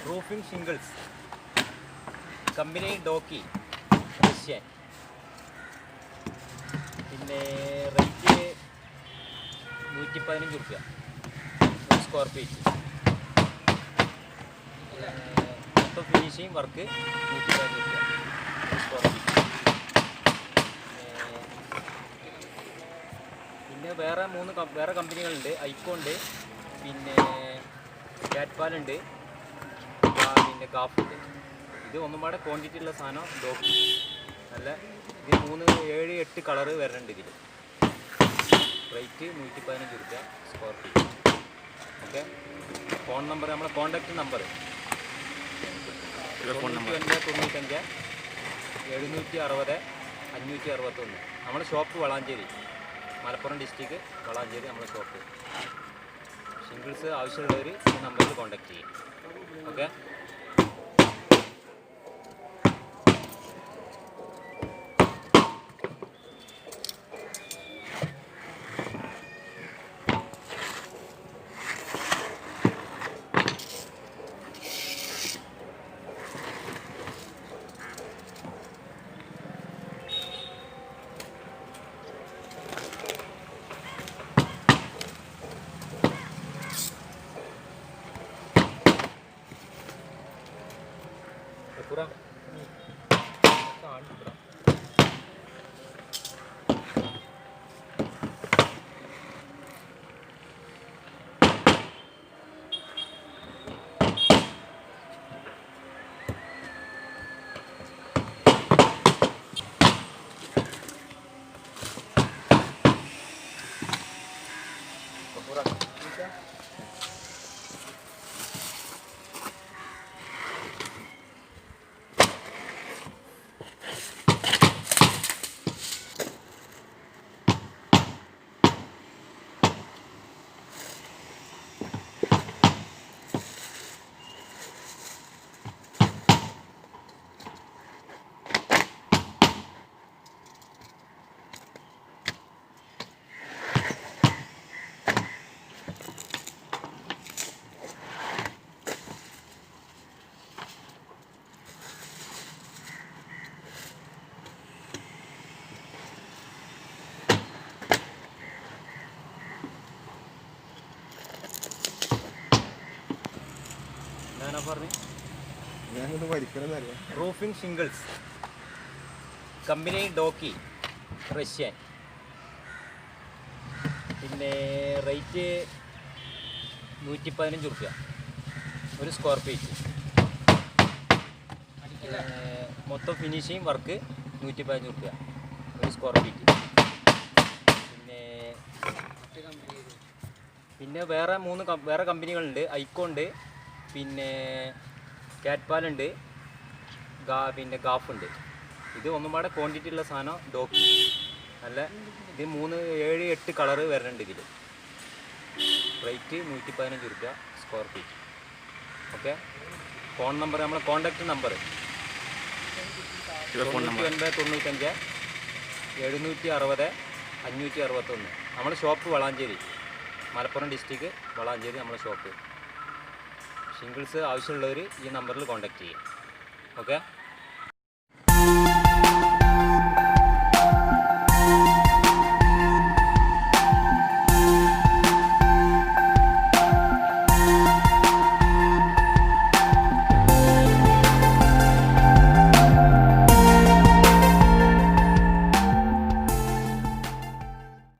Roofing shingles company ഡോക്കി Russian. പിന്നെ rate 115 രൂപ ഒരു സ്ക്വയർ ഫീറ്റ്. മൊത്തം ഫിനിഷിങ് വർക്ക് 115 രൂപ ഒരു സ്ക്വയർ ഫീറ്റ്. പിന്നെ വേറെ കമ്പനികളുണ്ട്. ഐക്കോണ്ട്, പിന്നെ കാറ്റ്പാലുണ്ട്, പിന്നെ ഗാഫുണ്ട്. ഇത് ഒന്നുപാടെ ക്വാണ്ടിറ്റി ഉള്ള സാധനം ഡോക്കി. നല്ല ഇത് 7-8 കളറ് വരുന്നുണ്ട് ഇതിൽ. റേറ്റ് 115 രൂപ square feet. Okay. Phone number, നമ്മളെ കോൺടാക്റ്റ് നമ്പർ 95 760 561. നമ്മുടെ ഷോപ്പ് വളാഞ്ചേരി, മലപ്പുറം ഡിസ്ട്രിക്ട് വളാഞ്ചേരി നമ്മുടെ ഷോപ്പ്. ഷിംഗിൾസ് ആവശ്യമുള്ളവർ ഈ നമ്പറിൽ കോൺടാക്ട് ചെയ്യും. ഓക്കെ. पूरा റൂഫിംഗ് ഷിംഗിൾസ് കമ്പനി ഡോക്കി റഷ്യൻ. പിന്നെ റേറ്റ് 115 രൂപ ഒരു സ്ക്വയർ ഫീറ്റ്. മൊത്തം ഫിനിഷിങ് വർക്ക് 115 രൂപ ഒരു സ്ക്വയർ ഫീറ്റ്. പിന്നെ വേറെ കമ്പനികളുണ്ട്. ഐക്കോണ്ട്, പിന്നെ കാറ്റ്പാലുണ്ട്, പിന്നെ ഗാഫുണ്ട്. ഇത് ഒന്നുപാടെ ക്വാണ്ടിറ്റി ഉള്ള സാധനം ഡോക്കി. നല്ല ഇത് 7-8 കളറ് വരുന്നുണ്ട് ഇതിൽ. റേറ്റ് 115 രൂപ square feet. Okay. Phone number, നമ്മളെ കോൺടാക്റ്റ് നമ്പർ 95 760 561. നമ്മുടെ ഷോപ്പ് വളാഞ്ചേരി, മലപ്പുറം ഡിസ്ട്രിക്ട് വളാഞ്ചേരി നമ്മുടെ ഷോപ്പ്. ഷിംഗിൾസ് ആവശ്യമുള്ളവർ ഈ നമ്പറിൽ കോൺടാക്ട് ചെയ്യും. ഓക്കെ.